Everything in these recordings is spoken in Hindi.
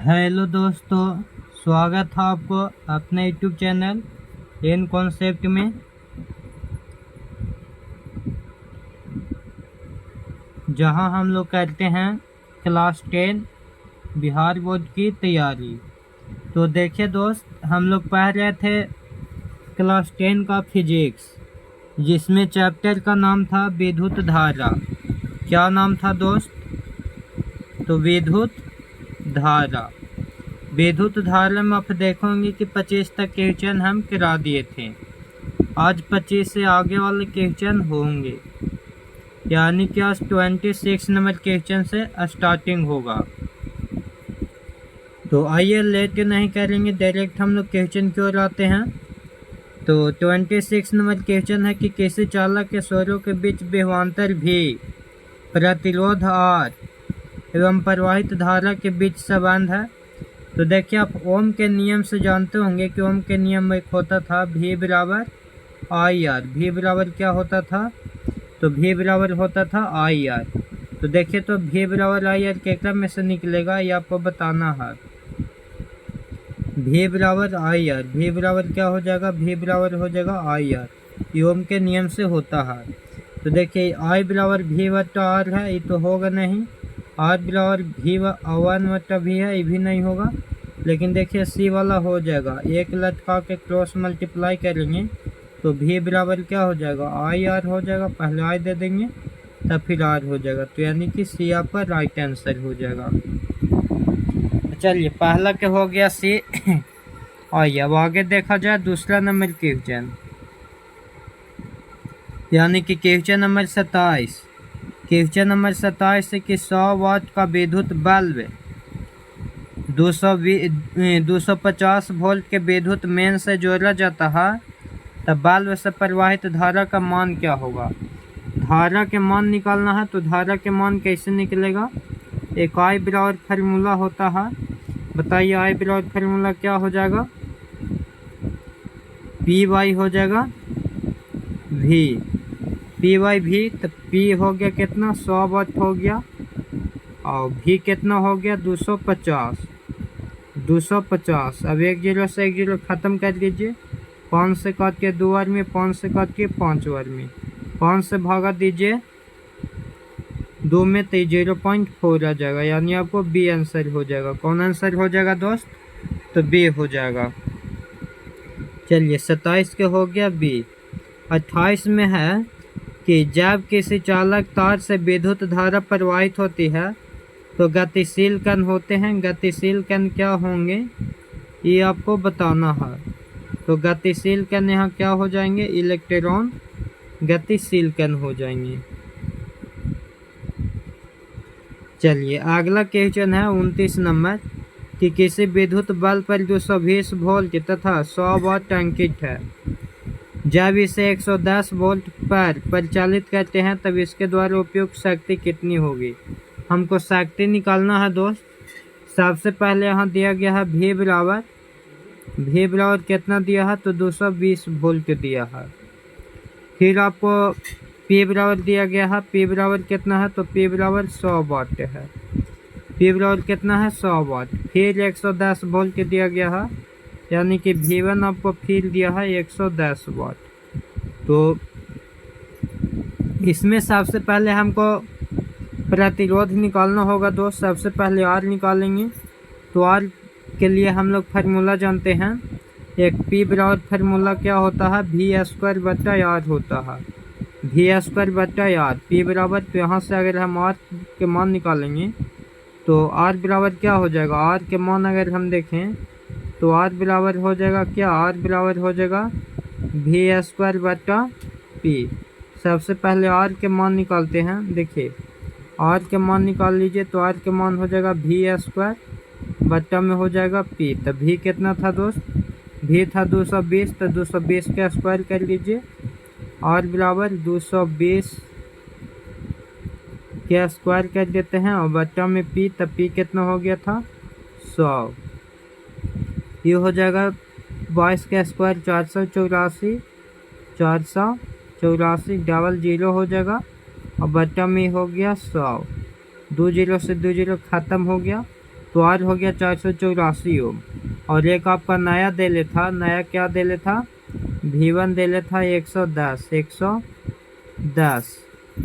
हेलो दोस्तों, स्वागत है आपको अपने यूट्यूब चैनल एन कॉन्सेप्ट में। जहां हम लोग करते हैं क्लास 10 बिहार बोर्ड की तैयारी। तो देखिए दोस्त, हम लोग पढ़ रहे थे क्लास 10 का फिजिक्स, जिसमें चैप्टर का नाम था विद्युत धारा। क्या नाम था दोस्त? तो विद्युत धारा। विद्युत धारा में आप देखोगे कि 25 तक क्वेश्चन हम करा दिए थे। आज 25 से आगे वाले क्वेश्चन होंगे, यानी कि आज 26 नंबर क्वेश्चन से स्टार्टिंग होगा। तो आइए लेट नहीं करेंगे, डायरेक्ट हम लोग क्वेश्चन की ओर आते हैं। तो 26 नंबर क्वेश्चन है कि किसी चालक के स्वरों के बीच विभवांतर भी, प्रतिरोध आर एवं प्रवाहित धारा के बीच संबंध है। तो देखिए, आप ओम के नियम से जानते होंगे कि ओम के नियम में एक होता था V बराबर आई आर। V बराबर क्या होता था? तो V बराबर होता था आई आर। तो देखिए, तो V बराबर आई आर केकरा में से निकलेगा, ये आपको बताना है। V बराबर आई आर, V बराबर क्या हो जाएगा? V बराबर हो जाएगा आई आर। ये ओम के नियम से होता है। तो देखिए, आई बराबर V बट्टा आर है, ये तो होगा नहीं। आर बराबर V1 बट्टा V है, ये भी नहीं होगा। लेकिन देखिए, सी वाला हो जाएगा। एक लटका के क्रॉस मल्टीप्लाई करेंगे तो V बराबर क्या हो जाएगा? आई आर हो जाएगा। पहले आई दे देंगे तब फिर आर हो जाएगा। तो यानी कि सी आपका राइट आंसर हो जाएगा। चलिए, पहला क्या हो गया? सी। आइए अब आगे देखा जाए दूसरा नंबर क्वेश्चन, यानी कि क्वेश्चन नंबर 27। क्वेश्चन नंबर 27 है कि 100 वाट का विद्युत बल्ब 250 वोल्ट के विद्युत मेन से जोड़ा जाता है, तब बल्ब से प्रवाहित धारा का मान क्या होगा? धारा के मान निकालना है। तो धारा के मान कैसे निकलेगा? एक आई बराबर फार्मूला होता है। बताइए, आई बराबर फार्मूला क्या हो जाएगा? पी वाई हो जाएगा भी, पी वाई भी। तो पी हो गया कितना? 100 वाट हो गया। और भी कितना हो गया? 250। 250। अब एक जीरो से एक जीरो खत्म कर दीजिए। 5 से काट के 2 बार में, 5 से काट के 5 बार में, 5 से भागा दीजिए 2 में, तो 0.4 आ जाएगा। यानी आपको बी आंसर हो जाएगा। कौन आंसर हो जाएगा दोस्त? तो बी हो जाएगा। चलिए, 27 के हो गया बी। 28 में है कि जब किसी चालक तार से विद्युत धारा प्रवाहित होती है तो गतिशील कण होते हैं। गतिशील कण क्या होंगे, ये आपको बताना है। तो गतिशील कण यहाँ क्या हो जाएंगे? इलेक्ट्रॉन गतिशील कण हो जाएंगे। चलिए, अगला क्वेश्चन है 29 नंबर कि किसी विद्युत बल्ब पर 220 वोल्ट तथा 100 वाट अंकित है। जब इसे 110 वोल्ट पर परिचालित करते हैं तब इसके द्वारा उपयुक्त शक्ति कितनी होगी? हमको शक्ति निकालना है दोस्त। सबसे पहले यहाँ दिया गया है V बराबर कितना दिया है? तो 220 वोल्ट दिया है। फिर आपको P बराबर दिया गया है। P बराबर कितना है? तो P बराबर 100 वाट है। P बराबर कितना है? 100 वाट। फिर 110 वोल्ट दिया गया है, यानी कि V1 आपको फिर दिया है 110 वाट। तो इसमें सबसे पहले हमको प्रतिरोध निकालना होगा दोस्त। सबसे पहले आर निकालेंगे। तो आर के लिए हम लोग फार्मूला जानते हैं। एक P बराबर फार्मूला क्या होता है? V² बट्टा आर होता है। V² बट्टा आर। P बराबर, तो यहाँ से अगर हम आर के मान निकालेंगे तो आर बराबर क्या हो जाएगा? आर के मान अगर हम देखें तो आर बराबर हो जाएगा क्या? आर बराबर हो जाएगा V² बट्टा P। सबसे पहले आर के मान निकालते हैं। देखिए, आर के मान निकाल लीजिए। तो आर के मान हो जाएगा V² बट्टा में हो जाएगा P। तो V कितना था दोस्त? V था 220। तो 220 का स्क्वायर कर लीजिए। आर बराबर 220 के स्क्वायर कर देते हैं और बट्टा में P। तो P कितना हो गया था? 100। ये हो जाएगा 22 का स्क्वायर 484, 484 डबल जीरो हो जाएगा और बट्टा में हो गया 100। 2 जीरो से 2 जीरो ख़त्म हो गया। तो आर हो गया 484 ओम। और एक आपका नया दे ले था, नया क्या दे ले था, V1 दे ले था 110।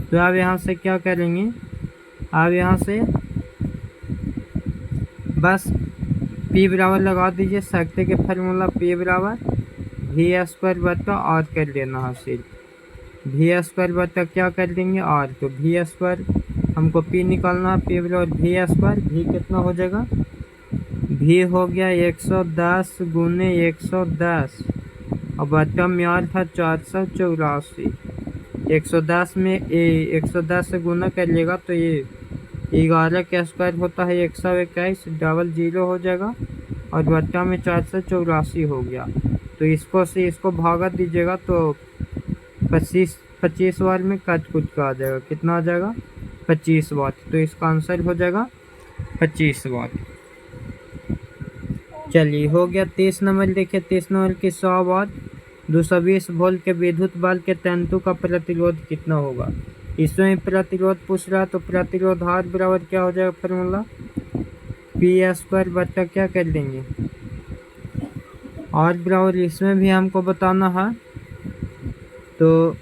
तो अब यहाँ से क्या करेंगे, अब यहाँ से बस P बराबर लगा दीजिए, शक्ति के फार्मूला P बराबर V² बटा R कर देना है। सिर्फ V² बटा क्या कर देंगे, R। तो V² हमको P निकालना है, P बराबर V²। V कितना हो जाएगा, V हो गया 110 गुने 110 और बटा में R था 484। 110 में 110 से गुना करिएगा तो ये 11 का स्क्वायर होता है 121, डबल 0 हो जाएगा और बट्टा में 484 हो गया। तो इसको से इसको भागा दीजिएगा तो 25 बार में कट कुछ का आ जाएगा, कितना आ जाएगा 25 वाट। तो इसका आंसर हो जाएगा 25 वाट। चलिए हो गया 30 नंबर। देखिए 30 नंबर की 100 वाट 220 वोल्ट के विद्युत बल्ब के तंतु का प्रतिरोध कितना होगा। इसमें प्रतिरोध पूछ रहा है तो प्रतिरोध R बराबर क्या हो जाएगा, फार्मूला P² बटा क्या कर देंगे, R बराबर इसमें भी हमको बताना है। तो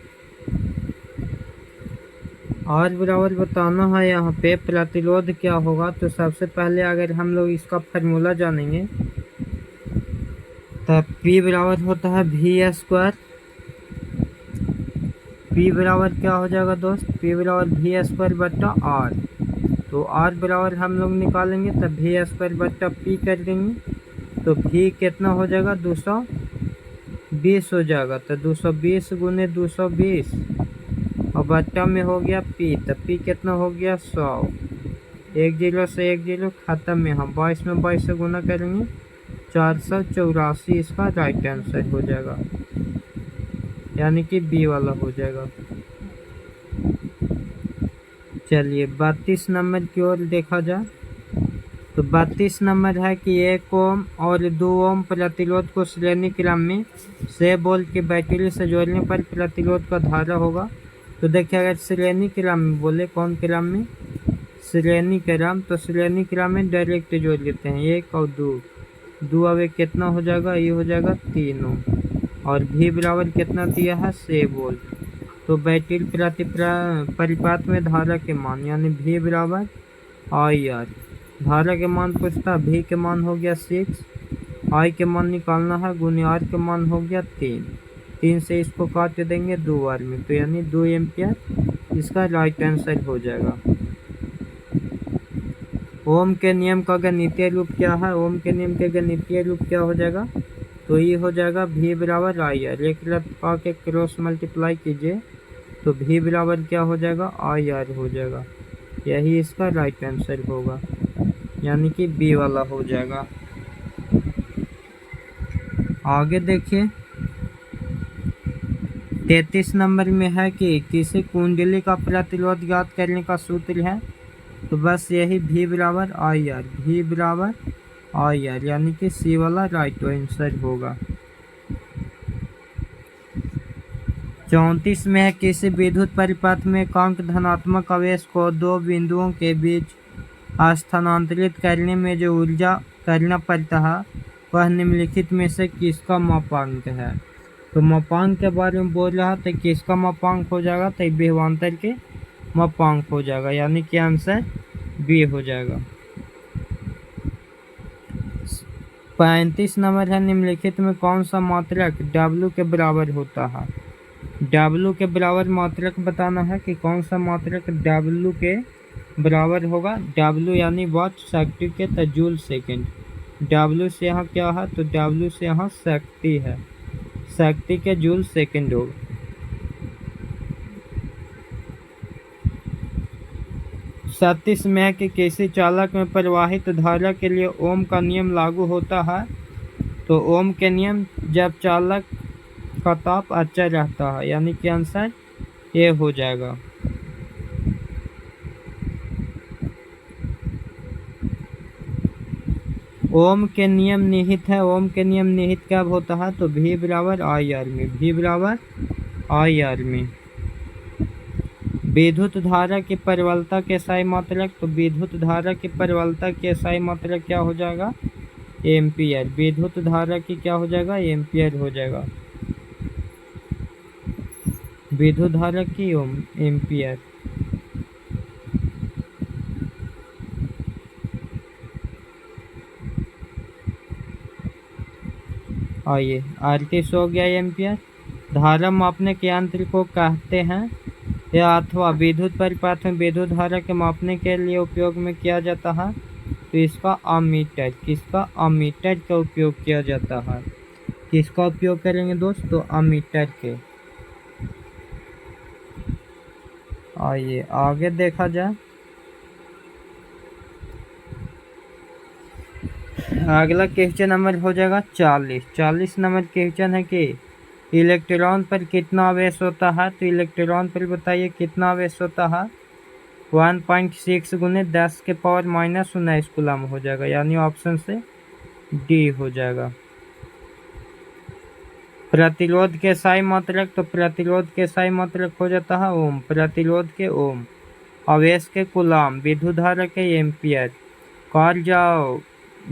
R बराबर बताना है यहाँ पे प्रतिरोध क्या होगा। तो सबसे पहले अगर हम लोग इसका फार्मूला जानेंगे तो P बराबर होता है V²। P बराबर क्या हो जाएगा दोस्त, P बराबर V² बटा R। तो R बराबर हम लोग निकालेंगे तब V² बटा P कर देंगे। तो V कितना हो जाएगा 220 हो जाएगा। तो 220 गुने 220 और बट्टा में हो गया P। तो P कितना हो गया 100। 1 0 से 1 0 खत्म में हम 22 में 22 से गुना करेंगे 484 इसका राइट आंसर हो जाएगा, यानी कि बी वाला हो जाएगा। चलिए 32 नंबर की ओर देखा जाए तो 32 नंबर है कि 1 ओम और 2 ओम प्रतिरोध को श्रेणी क्रम में 6 वोल्ट की बैटरी से जोड़ने पर प्रतिरोध का धारा होगा। तो देखिए अगर श्रेणी क्रम में बोले, कौन क्रम में, श्रेणी क्रम, तो श्रेणी क्रम में डायरेक्ट जोड़ लेते हैं 1 और 2। अब एक कितना हो जाएगा, ये हो जाएगा 3 ओम और V बराबर कितना दिया है 6 वोल्ट। तो बैटरी प्रति परिपात में धारा के मान यानी V बराबर IR। धारा के मान पूछता, V के मान हो गया 6, I के मान निकालना है गुने R के मान हो गया 3 से इसको काट देंगे 2 बार में तो यानी 2 एम्पियर इसका राइट आंसर हो जाएगा। ओम के नियम का गणितीय रूप क्या है, ओम के नियम के गणितीय रूप क्या हो जाएगा, तो ये हो जाएगा V बराबर IR। एक रत्ता के क्रॉस मल्टीप्लाई कीजिए तो V बराबर क्या हो जाएगा IR हो जाएगा। यही इसका राइट आंसर होगा, यानी कि बी वाला हो जाएगा। आगे देखिए 33 नंबर में है कि किसी कुंडली का प्रतिरोध ज्ञात करने का सूत्र है। तो बस यही V बराबर IR, V बराबर IR, यानी कि सी वाला राइट आंसर होगा। 34 में है किसी विद्युत परिपथ में एकांक धनात्मक आवेश को 2 बिंदुओं के बीच स्थानांतरित करने में जो ऊर्जा करना पड़ता है वह निम्नलिखित में से किसका मापांक है। तो मापांक के बारे में बोल रहा तो किसका मापांक हो जाएगा, तो विभवांतर के मापांक हो जाएगा, यानी कि आंसर बी हो जाएगा। 35 नंबर है निम्नलिखित में कौन सा मात्रक W के बराबर होता है। W के बराबर मात्रक बताना है कि कौन सा मात्रक W के बराबर होगा। W यानी वाट शक्ति के तो जूल सेकेंड। W से यहाँ क्या है, तो W से यहाँ शक्ति है, शक्ति के जूल सेकेंड होगा। सत्तीस में कि किसी चालक में प्रवाहित धारा के लिए ओम का नियम लागू होता है। तो ओम के नियम जब चालक का ताप अच्छा रहता है, यानी कि आंसर ये हो जाएगा। ओम के नियम निहित है, ओम के नियम निहित कब होता है, तो V बराबर IR में, V बराबर IR में, विद्युत धारा की प्रबलता के SI मात्रक, तो विद्युत धारा की प्रबलता की SI मात्रक क्या हो जाएगा? एम्पियर। विद्युत धारा की क्या हो जाएगा? एम्पियर हो जाएगा। विद्युत धारा की एम्पियर। आइए, RTS हो गया एम्पियर। धारा मापने के यंत्र को कहते हैं या अथवा विद्युत परिपथ में विद्युत धारा के मापने के लिए उपयोग में किया जाता है, तो इसका अमीटर। किसका? अमीटर का उपयोग किया जाता है। किसका उपयोग करेंगे दोस्तों? अमीटर के। आइए आगे देखा जाए। अगला क्वेश्चन नंबर हो जाएगा 40 नंबर क्वेश्चन है कि इलेक्ट्रॉन पर कितना आवेश होता है? तो इलेक्ट्रॉन पर बताइए कितना आवेश होता है? 1.6 × 10⁻⁻19 कूलम हो जाएगा, यानी ऑप्शन से डी हो जाएगा। प्रतिरोध के SI मात्रक, तो प्रतिरोध के SI मात्रक हो जाता है ओम। प्रतिरोध के ओम। आवेश के कूलम। विद्युत धारा के एम्पियर। कार्य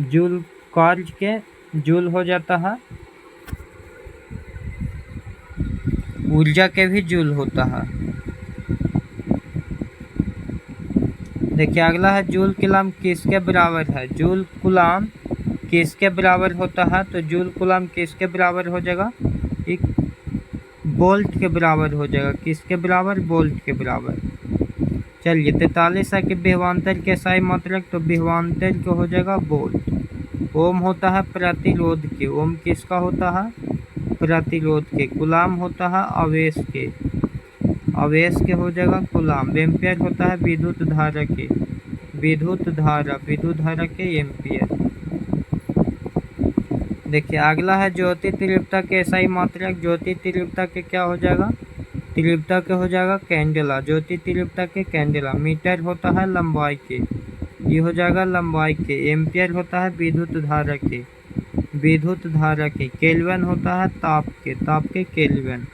जूल, कार्य के जूल हो जाता है। ऊर्जा के भी जूल होता है। देखिए अगला है जूल कूलम किसके बराबर है? जूल कूलम किसके बराबर होता है? तो जूल कूलम किसके बराबर हो जाएगा? एक वोल्ट के बराबर हो जाएगा। किसके बराबर? वोल्ट के बराबर। चलिए 43 है कि विभवांतर के SI मात्रक, तो विभवांतर को हो जाएगा वोल्ट। ओम होता है प्रतिरोध के। ओम किसका होता है? प्रतिरोध के। कूलम होता है आवेश के। आवेश के हो जाएगा कूलम। एम्पियर होता है विद्युत धारा के। विद्युत धारा के एम्पियर। देखिए अगला है ज्योति तीव्रता के SI मात्रक। ज्योति तीव्रता के क्या हो जाएगा? तीव्रता के हो जाएगा कैंडेला। ज्योति तीव्रता के कैंडेला। मीटर होता है लंबाई के, ये हो जाएगा लंबाई के। एम्पियर होता है विद्युत धारा के। विद्युत धारा के। केल्विन होता है ताप के। ताप के केल्विन।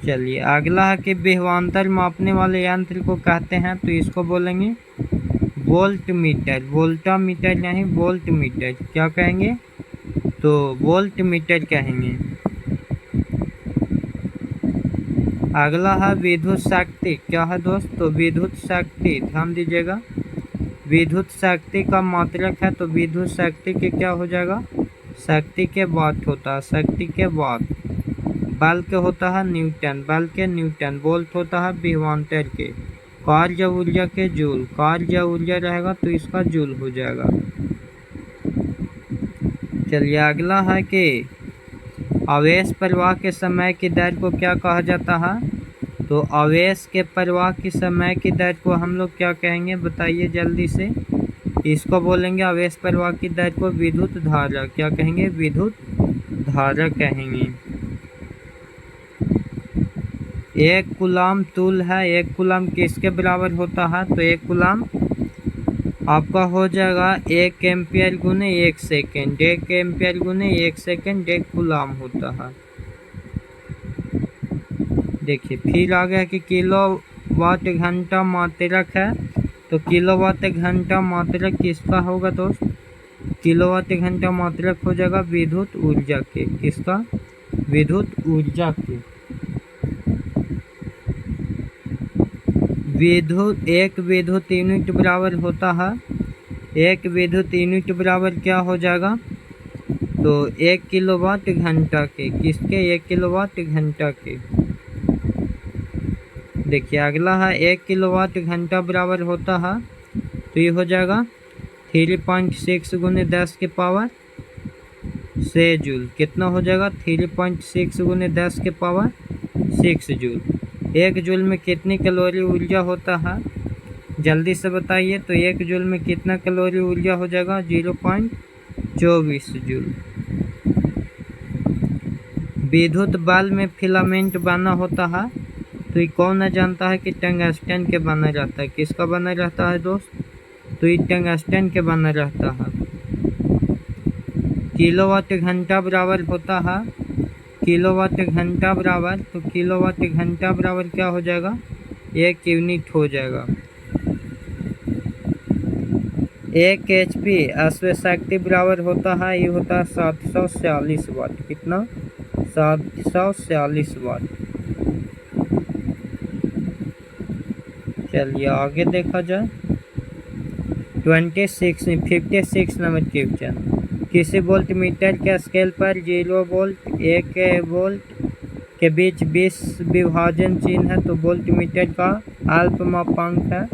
चलिए अगला है कि विभवांतर मापने वाले यंत्र को कहते हैं, तो इसको बोलेंगे वोल्ट मीटर। वोल्टा मीटर नहीं, वोल्ट मीटर। क्या कहेंगे? तो वोल्ट मीटर कहेंगे। अगला है विद्युत शक्ति। क्या है दोस्तों? विद्युत शक्ति। ध्यान दीजिएगा, विद्युत शक्ति का मात्रक है, तो विद्युत शक्ति के क्या हो जाएगा? शक्ति के वाट होता है। शक्ति के वाट। बल के होता है न्यूटन। बल के न्यूटन। वोल्ट होता है विभवांतर के। कार्य ऊर्जा के जूल। कार्य ऊर्जा रहेगा तो इसका जूल हो जाएगा। चलिए अगला है कि आवेश प्रवाह के समय की दर को क्या कहा जाता है? तो आवेश के प्रवाह की समय की दर को हम लोग क्या कहेंगे? बताइए जल्दी से। इसको बोलेंगे आवेश प्रवाह की दर को विद्युत धारा। क्या कहेंगे? विद्युत धारा कहेंगे। एक कूलम तूल है। एक कूलम किसके बराबर होता है? तो एक कूलम आपका हो जाएगा 1 एम्पियर गुने 1 सेकेंड। 1 एम्पियर गुने 1 सेकेंड 1 कूलम होता है। देखिए फिर आ गया कि किलोवाट घंटा मात्रक है, तो किलोवाट घंटा मात्रक किसका होगा दोस्त? किलोवाट घंटा मात्रक हो जाएगा विद्युत ऊर्जा के। किसका? विद्युत ऊर्जा के। एक विद्युत यूनिट बराबर होता है, एक विद्युत यूनिट बराबर क्या हो जाएगा? तो 1 किलोवाट घंटा के। किसके? 1 किलोवाट घंटा के। देखिए अगला है 1 किलोवाट घंटा बराबर होता है, तो ये हो जाएगा 3.6 × 10⁻6 जूल। कितना हो जाएगा? 3.6 × 10⁻6 जूल। 1 जूल में कितनी कैलोरी ऊर्जा होता है? जल्दी से बताइए। तो 1 जूल में कितना कैलोरी ऊर्जा हो जाएगा? 0.24 जूल। विद्युत बल्ब में फिलामेंट बना होता है, तो ये कौन न जानता है कि टंगस्टन के बना रहता है। किसका बना रहता है दोस्त? तो ये टंगस्टन के बना रहता है। किलोवाट घंटा बराबर होता है, किलोवाट घंटा बराबर, तो किलोवाट घंटा बराबर क्या हो जाएगा? 1 यूनिट हो जाएगा। 1 HP अश्व शक्ति बराबर होता है, ये होता है 746 वाट। कितना? 746 वाट। चलिए आगे देखा जाए। 56 नंबर क्वेश्चन। किसी वोल्ट मीटर के स्केल पर 0 वोल्ट 1 वोल्ट के बीच 20 विभाजन चिन्ह है, तो वोल्ट मीटर का अल्पमापांक है।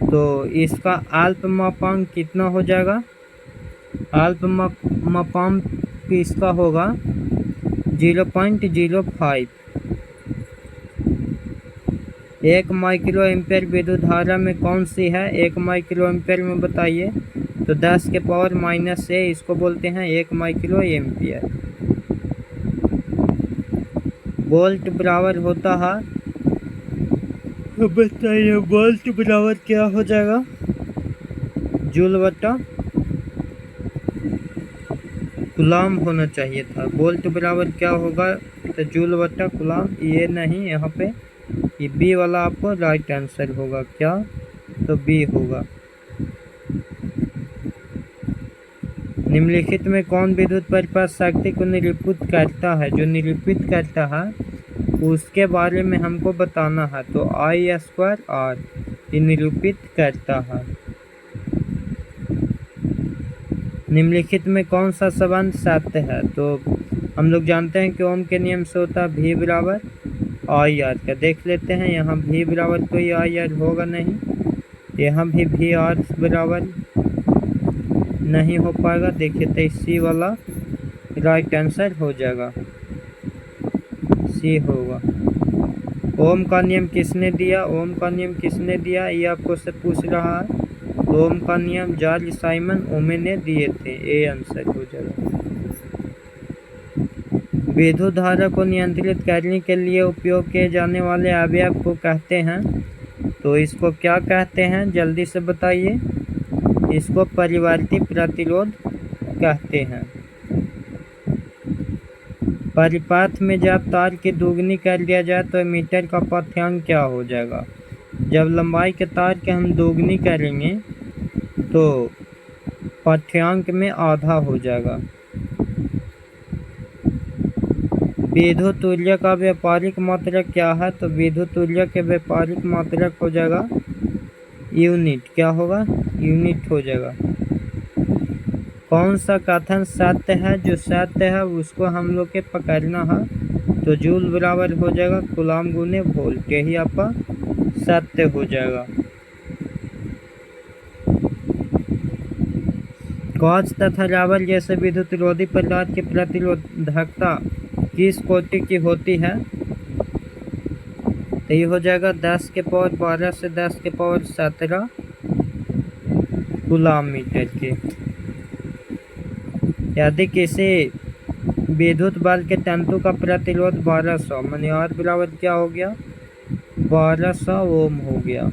तो इसका अल्पमापांक कितना हो जाएगा? अल्पमापांक इसका होगा 0.05। 1 माइक्रो एम्पेयर विद्युत धारा में कौन सी है? 1 माइक्रो एम्पेयर में बताइए। तो 10 के पावर -6 इसको बोलते हैं 1 माइक्रो एम्पियर। वोल्ट बराबर होता है, बताइए वोल्ट बराबर क्या हो जाएगा? जूल बटा कूलम होना चाहिए था। वोल्ट बराबर क्या होगा? तो जूल बटा कूलम। ये नहीं, यहाँ पे ये बी वाला आपको राइट आंसर होगा। क्या? तो बी होगा। निम्नलिखित में कौन विद्युत परिपथ शक्ति को निरूपित करता है? जो निरूपित करता है उसके बारे में हमको बताना है। तो I²R ये निरूपित करता है। निम्नलिखित में कौन सा संबंध सत्य है? तो हम लोग जानते हैं कि ओम के नियम से होता है V बराबर IR का। देख लेते हैं, यहाँ V बराबर कोई IR होगा नहीं, यहाँ भी VR बराबर नहीं हो पाएगा। देखिए तो C वाला राइट आंसर हो जाएगा, C होगा। ओम का नियम किसने दिया? ओम का नियम किसने दिया ये आपको से पूछ रहा है। ओम का नियम जॉर्ज साइमन ओमे ने दिए थे, ए आंसर हो जाएगा। विद्युत धारा को नियंत्रित करने के लिए उपयोग किए जाने वाले अवयव को कहते हैं। तो इसको क्या कहते हैं? जल्दी से बताइए। इसको परिवर्ती प्रतिरोध कहते हैं। परिपथ में जब तार की दोगुनी कर दिया जाए तो मीटर का पाठ्यांक क्या हो जाएगा? जब लंबाई के तार के हम दोगुनी करेंगे तो पाठ्यांक में आधा हो जाएगा। विद्युत तुल्य का व्यापारिक मात्रक क्या है? तो विद्युत तुल्य के व्यापारिक मात्रक हो जाएगा यूनिट। क्या होगा? यूनिट हो जाएगा। कौन सा कथन सत्य है? जो सत्य है उसको हम लोग के पकड़ना है। तो जूल बराबर हो जाएगा कूलम गुने वोल्ट, यही आपका सत्य हो जाएगा। कांच तथा रबर जैसे विद्युत रोधी पदार्थ की प्रतिरोधकता किस कोटि की होती है? तो ये हो जाएगा 10 के पावर 12 से 10 के पावर 17 कूलम मीटर के। यदि किसी विद्युत बल्ब के तंतु का प्रतिरोध 1200 माने R बराबर क्या हो गया? 1200 ओम हो गया।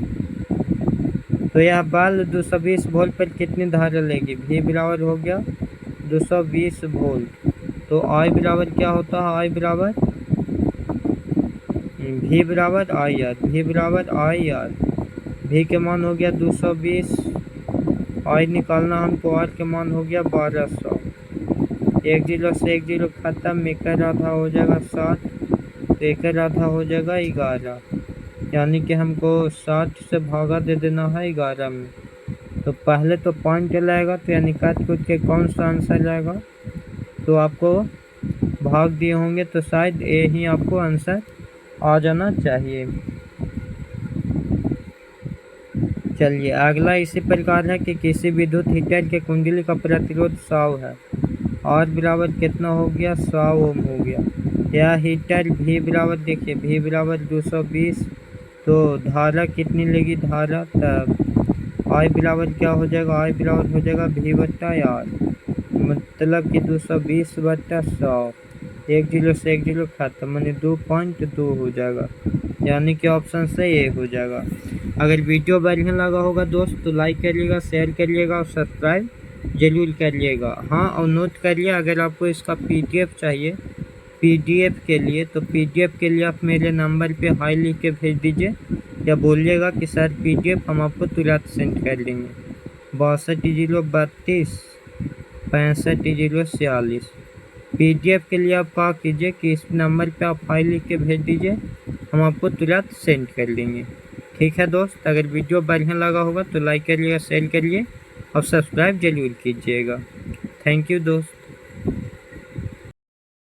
तो यह बल्ब 220 वोल्ट पर कितनी धारा लेगी? V बराबर हो गया 220 वोल्ट। तो I बराबर क्या होता है? I बराबर V बराबर IR, V बराबर IR। V के मान हो गया 220, I निकालना हमको, R के मान हो गया 1200। 1 0 से 1 0 खत्म, एक आधा हो जाएगा 7, तो एक आधा हो जाएगा 11। यानी कि हमको 60 से भागा दे देना है 11 में। तो पहले तो 5 चलाएगा, तो यानी काट कूट के कौन सा आंसर जाएगा? तो आपको भाग दिए होंगे तो शायद ए ही आपको आंसर आ जाना चाहिए। चलिए अगला इसी प्रकार है कि किसी विद्युत हीटर के कुंडली का प्रतिरोध 100 है। R बराबर कितना हो गया? 100 ओम हो गया। यह हीटर V बराबर देखिए, V बराबर 220, तो धारा कितनी लेगी? धारा तब I बराबर क्या हो जाएगा? I बराबर हो जाएगा V बट्टा R, मतलब कि 220 बट्टा 100। 1 0 से 1 0 खत्म, माने 2.2 हो जाएगा। यानी कि ऑप्शन से ये हो जाएगा। अगर वीडियो बढ़िया लगा होगा दोस्त तो लाइक करिएगा, शेयर करिएगा और सब्सक्राइब जरूर करिएगा। हाँ, और नोट करिए अगर आपको इसका PDF चाहिए PDF के लिए, तो PDF के लिए आप मेरे नंबर पे हाई लिख के भेज दीजिए, या बोलिएगा कि सर PDF हम आपको तुरंत सेंड कर देंगे। 62 032 65 046। PDF के लिए आप क्या कीजिए कि इस नंबर पे आप फाइल लिख के भेज दीजिए, हम आपको तुरंत सेंड कर देंगे। ठीक है दोस्त, अगर वीडियो बढ़िया लगा होगा तो लाइक करिएगा, शेयर करिए और सब्सक्राइब जरूर कीजिएगा। थैंक यू दोस्त।